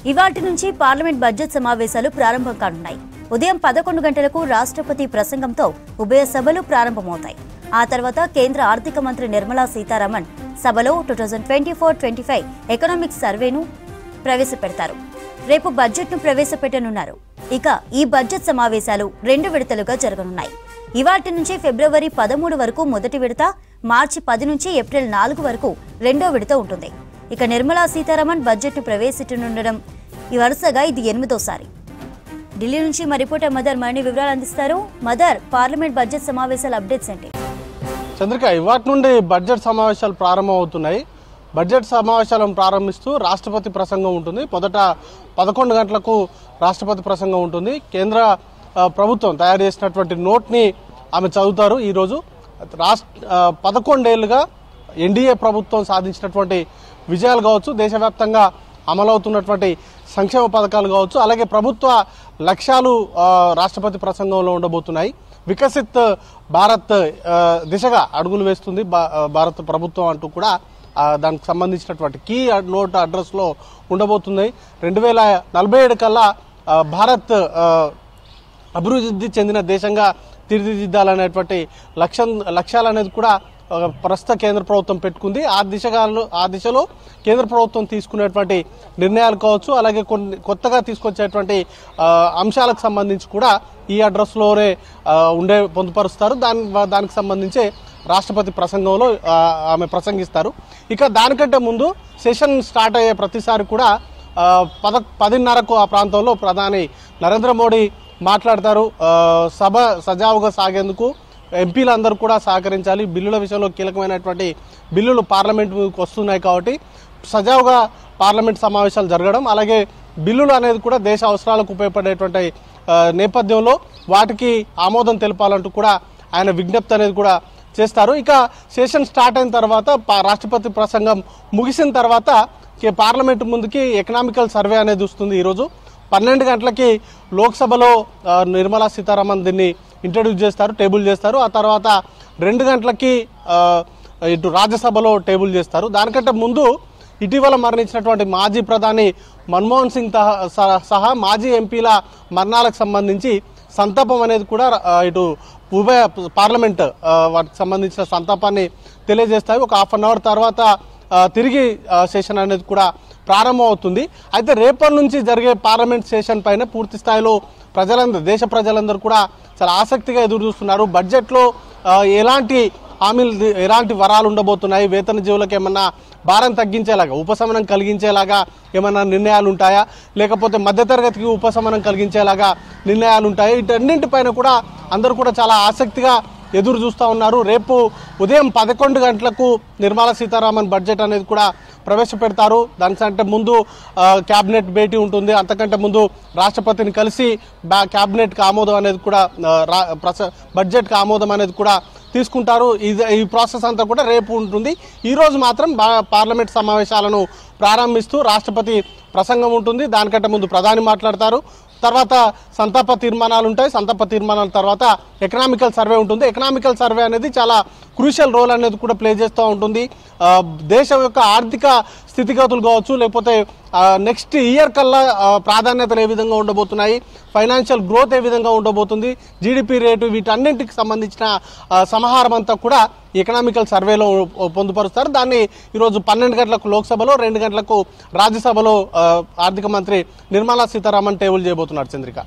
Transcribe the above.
ఇవాల్టి నుంచి parliament budget సమావేశాలు ప్రారంభం కానున్నాయి. ఉదయం 11 గంటలకు రాష్ట్రపతి ప్రసంగంతో ఉభయ సభలు ప్రారంభమవుతాయి. ఆ తర్వాత కేంద్ర ఆర్థిక మంత్రి నిర్మలా సీతారామన్ సభలో 2024-25 ఎకనామిక్ సర్వేను ప్రవేశపెడతారు. రేపు బడ్జెట్ను ప్రవేశపెట్టనున్నారు. ఇక ఈ బడ్జెట్ సమావేశాలు 2 విడతలుగా జరగనున్నాయి. ఇవాల్టి నుంచి ఫిబ్రవరి 13 వరకు మొదటి విడత, మార్చి 10 నుంచి ఏప్రిల్ 4 వరకు రెండో విడత ఉంటుంది. ఇక నిర్మలా సీతారామన్ బడ్జెట్ను ప్రవేశపెట్టనుండడం ఈ వరుసగా ఇది 8వ. ఢిల్లీ నుంచి మా రిపోర్టర్ మదర్ మరిన్ని వివరాలు అందిస్తారు. మదర్, పార్లమెంట్ బడ్జెట్ సమావేశాల అప్డేట్స్ ఏంటి? చంద్రిక, ఇవాటి నుండి బడ్జెట్ సమావేశాలు ప్రారంభమవుతున్నాయి. బడ్జెట్ సమావేశాలను ప్రారంభిస్తూ రాష్ట్రపతి ప్రసంగం ఉంటుంది. మొదట 11 గంటలకు రాష్ట్రపతి ప్రసంగం ఉంటుంది. కేంద్ర ప్రభుత్వం తయారు చేసినటువంటి నోట్ని ఆమె చదువుతారు. ఈరోజు 11 ఏళ్లుగా ఎన్డీఏ ప్రభుత్వం సాధించినటువంటి విజయాలు కావచ్చు, దేశవ్యాప్తంగా అమలవుతున్నటువంటి సంక్షేమ పథకాలు కావచ్చు, అలాగే ప్రభుత్వ లక్ష్యాలు రాష్ట్రపతి ప్రసంగంలో ఉండబోతున్నాయి. వికసిత్ భారత్ దిశగా అడుగులు వేస్తుంది భారత ప్రభుత్వం అంటూ కూడా దానికి సంబంధించినటువంటి కీ నోట్ అడ్రస్లో ఉండబోతుంది. 2047 కల్లా భారత్ అభివృద్ధి చెందిన దేశంగా తీర్చిదిద్దాలనేటువంటి లక్ష్యాలు అనేది కూడా ప్రస్తుత కేంద్ర ప్రభుత్వం పెట్టుకుంది. ఆ దిశలో కేంద్ర ప్రభుత్వం తీసుకునేటువంటి నిర్ణయాలు కావచ్చు, అలాగే కొన్ని కొత్తగా తీసుకొచ్చేటువంటి అంశాలకు సంబంధించి కూడా ఈ అడ్రస్లోనే పొందుపరుస్తారు. దానికి సంబంధించి రాష్ట్రపతి ప్రసంగంలో ఆమె ప్రసంగిస్తారు. ఇక దానికంటే ముందు సెషన్ స్టార్ట్ అయ్యే ప్రతిసారి కూడా 10:30కు ఆ ప్రాంతంలో ప్రధాని నరేంద్ర మోడీ మాట్లాడతారు. సభ సజావుగా సాగేందుకు ఎంపీలందరూ కూడా సహకరించాలి. బిల్లుల విషయంలో కీలకమైనటువంటి బిల్లులు పార్లమెంట్కి వస్తున్నాయి కాబట్టి సజావుగా పార్లమెంట్ సమావేశాలు జరగడం, అలాగే బిల్లులు అనేది కూడా దేశ అవసరాలకు ఉపయోగపడేటువంటి నేపథ్యంలో వాటికి ఆమోదం తెలపాలంటూ కూడా ఆయన విజ్ఞప్తి అనేది కూడా చేస్తారు. ఇక సెషన్ స్టార్ట్ అయిన తర్వాత రాష్ట్రపతి ప్రసంగం ముగిసిన తర్వాత పార్లమెంట్ ముందుకి ఎకనామికల్ సర్వే అనేది వస్తుంది. ఈరోజు 12 గంటలకి లోక్సభలో నిర్మలా సీతారామన్ దీన్ని ఇంట్రడ్యూస్ చేస్తారు, టేబుల్ చేస్తారు. ఆ తర్వాత 2 గంటలకి ఇటు రాజ్యసభలో టేబుల్ చేస్తారు. దానికంటే ముందు ఇటీవల మరణించినటువంటి మాజీ ప్రధాని మన్మోహన్ సింగ్ సహా మాజీ ఎంపీల మరణాలకు సంబంధించి సంతాపం అనేది కూడా ఇటు ఉభయ పార్లమెంట్ వాటికి సంబంధించిన సంతాపాన్ని తెలియజేస్తాయి. ఒక హాఫ్ అన్ అవర్ తర్వాత తిరిగి సెషన్ అనేది కూడా ప్రారంభం అవుతుంది. అయితే రేపటి నుంచి జరిగే పార్లమెంట్ సెషన్ పైన పూర్తి స్థాయిలో దేశ ప్రజలందరూ కూడా చాలా ఆసక్తిగా ఎదురు చూస్తున్నారు. బడ్జెట్లో ఎలాంటి హామీలు, ఎలాంటి వరాలు ఉండబోతున్నాయి, వేతన జీవులకు ఏమన్నా భారం తగ్గించేలాగా, ఉపశమనం కలిగించేలాగా ఏమన్నా నిర్ణయాలు ఉంటాయా, లేకపోతే మధ్యతరగతికి ఉపశమనం కలిగించేలాగా నిర్ణయాలు ఉంటాయా, వీటన్నింటిపైన కూడా అందరూ కూడా చాలా ఆసక్తిగా ఎదురు చూస్తూ ఉన్నారు. రేపు ఉదయం 11 గంటలకు నిర్మలా సీతారామన్ బడ్జెట్ అనేది కూడా ప్రవేశపెడతారు. దానికంటే ముందు క్యాబినెట్ భేటీ ఉంటుంది. అంతకంటే ముందు రాష్ట్రపతిని కలిసి క్యాబినెట్కి ఆమోదం అనేది కూడా బడ్జెట్కి ఆమోదం అనేది కూడా తీసుకుంటారు. ఈ ప్రాసెస్ అంతా కూడా రేపు ఉంటుంది. ఈరోజు మాత్రం పార్లమెంట్ సమావేశాలను ప్రారంభిస్తూ రాష్ట్రపతి ప్రసంగం ఉంటుంది. దానికంటే ముందు ప్రధాని మాట్లాడతారు. తర్వాత సంతాప తీర్మానాలు ఉంటాయి. సంతాప తీర్మానాల తర్వాత ఎకనామికల్ సర్వే ఉంటుంది. ఎకనామికల్ సర్వే అనేది చాలా క్రూషియల్ రోల్ అనేది కూడా ప్లే చేస్తూ ఉంటుంది. దేశం యొక్క ఆర్థిక స్థితిగతులు కావచ్చు, లేకపోతే నెక్స్ట్ ఇయర్ కల్లా ప్రాధాన్యతలు ఏ విధంగా ఉండబోతున్నాయి, ఫైనాన్షియల్ గ్రోత్ ఏ విధంగా ఉండబోతుంది, జీడిపి రేటు, వీటన్నింటికి సంబంధించిన సమాహారం అంతా కూడా ఎకనామికల్ సర్వేలో పొందుపరుస్తారు. దాన్ని ఈరోజు 12 గంటలకు లోక్సభలో, 2 గంటలకు రాజ్యసభలో ఆర్థిక మంత్రి నిర్మలా సీతారామన్ టేబుల్ చేయబోతున్నారు. చంద్రిక.